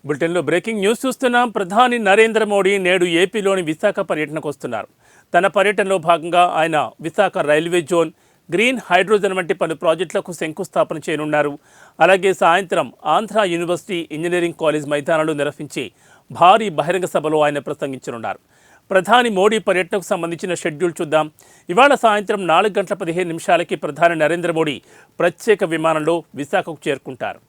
బులెటిన్లో breaking news చూస్తున్నాం. ప్రధాని నరేంద్ర మోడీ నేడు ఏపీలోని విశాఖ పర్యటనకు వస్తున్నారు. తన పర్యటనలో భాగంగా ఆయన Visakha railway zone, green hydrogen వంటి పలు ప్రాజెక్టులకు శంకుస్థాపన చేయనున్నారు. అలాగే సాయంత్రం ఆంధ్ర యూనివర్సిటీ ఇంజనీరింగ్ కాలేజ్ మైదానంలో నిర్వహించి భారీ బహిరంగ సభలో ఆయన ప్రసంగించనున్నారు. ప్రధాని మోడీ పర్యటనకు సంబంధించిన షెడ్యూల్ చూద్దాం. ఇవాళ సాయంత్రం 4:15 ప్రధాని నరేంద్ర మోడీ ప్రత్యేక విమానంలో విశాఖకు చేరుకుంటారు.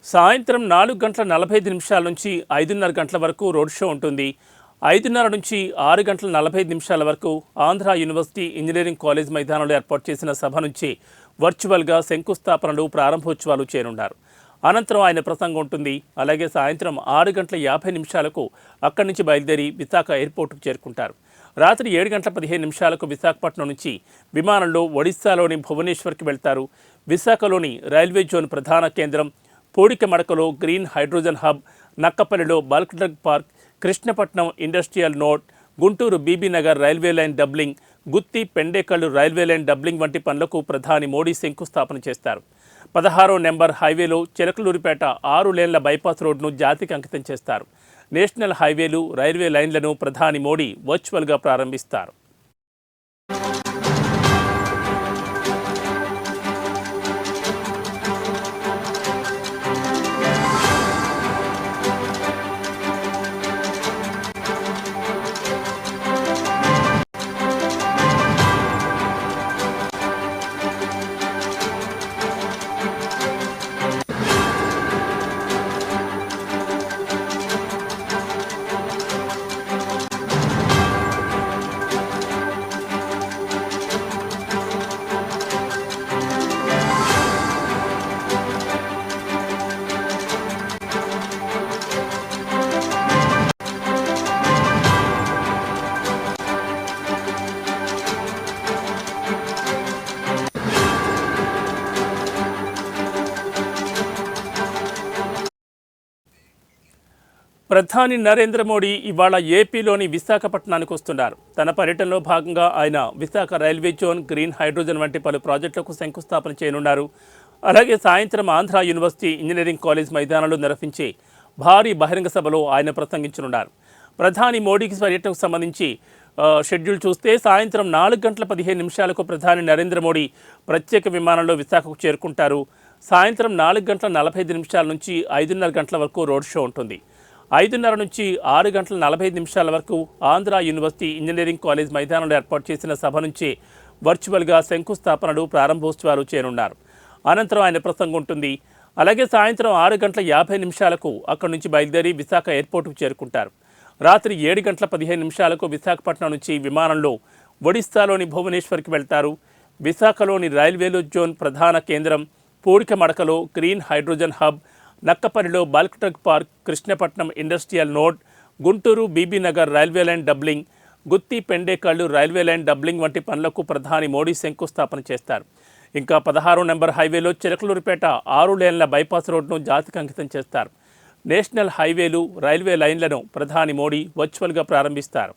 సాయంత్రం 4:45 నుంచి 5:30 గంటల వరకు రోడ్ షో ఉంటుంది. 5:30 నుంచి 6:45 వరకు ఆంధ్ర యూనివర్సిటీ ఇంజనీరింగ్ కాలేజ్ మైదానంలో ఏర్పాటు చేసిన సభ నుంచి వర్చువల్గా శంకుస్థాపనలు, ప్రారంభోత్సవాలు చేరున్నారు. అనంతరం ఆయన ప్రసంగం ఉంటుంది. అలాగే సాయంత్రం 6:50 అక్కడి నుంచి బయలుదేరి విశాఖ ఎయిర్పోర్టుకు చేరుకుంటారు. రాత్రి 7:15 విశాఖపట్నం నుంచి విమానంలో ఒడిశాలోని భువనేశ్వర్కి వెళ్తారు. విశాఖలోని రైల్వే జోన్ ప్రధాన కేంద్రం, పూడికమడకలో గ్రీన్ హైడ్రోజన్ హబ్, నక్కపల్లిలో bulk drug park, Krishnapatnam industrial node, Guntur Bibinagar railway line doubling, Gooty Pendekallu railway line doubling వంటి పనులకు ప్రధాని మోడీ శంకుస్థాపన చేస్తారు. 16వ నెంబర్ హైవేలో చిలకలూరిపేట 6 లేన్ల బైపాస్ రోడ్ను జాతికి అంకితం చేస్తారు. నేషనల్ హైవేలు, రైల్వే లైన్లను ప్రధాని మోడీ వర్చువల్గా ప్రారంభిస్తారు. ప్రధాని నరేంద్ర మోడీ ఇవాళ ఏపీలోని విశాఖపట్నానికి వస్తున్నారు. తన పర్యటనలో భాగంగా ఆయన Visakha railway zone, green hydrogen వంటి పలు ప్రాజెక్టులకు శంకుస్థాపన చేయనున్నారు. అలాగే సాయంత్రం ఆంధ్ర యూనివర్సిటీ ఇంజనీరింగ్ కాలేజ్ మైదానంలో నిర్వహించే భారీ బహిరంగ సభలో ఆయన ప్రసంగించనున్నారు. ప్రధాని మోడీకి పర్యటనకు సంబంధించి షెడ్యూల్ చూస్తే సాయంత్రం 4:15 ప్రధాని నరేంద్ర మోడీ ప్రత్యేక విమానంలో విశాఖకు చేరుకుంటారు. సాయంత్రం 4:45 నుంచి 5:30 గంటల వరకు రోడ్ షో ఉంటుంది. 5:30 నుంచి 6:45 వరకు ఆంధ్ర యూనివర్సిటీ ఇంజనీరింగ్ కాలేజ్ మైదానంలో ఏర్పాటు చేసిన సభ నుంచి వర్చువల్గా శంకుస్థాపనలు, ప్రారంభోత్సవాలు చేయనున్నారు. అనంతరం ఆయన ప్రసంగం ఉంటుంది. అలాగే సాయంత్రం 6:50 అక్కడి నుంచి బయలుదేరి విశాఖ ఎయిర్పోర్టుకు చేరుకుంటారు. రాత్రి 7:15 విశాఖపట్నం నుంచి విమానంలో ఒడిశాలోని భువనేశ్వర్కి వెళ్తారు. విశాఖలోని రైల్వే జోన్ ప్రధాన కేంద్రం, పూడికమడకలో గ్రీన్ హైడ్రోజన్ హబ్, నక్కపల్లిలో bulk drug park, Krishnapatnam industrial node, Guntur Bibinagar railway line doubling, Gooty Pendekallu railway line doubling వంటి పనులకు ప్రధాని మోడీ శంకుస్థాపన చేస్తారు. ఇంకా 16వ నెంబర్ హైవేలో చిలకలూరిపేట 6 లేన్ల బైపాస్ రోడ్ను జాతికి అంకితం చేస్తారు. నేషనల్ హైవేలు, రైల్వే లైన్లను ప్రధాని మోడీ వర్చువల్గా ప్రారంభిస్తారు.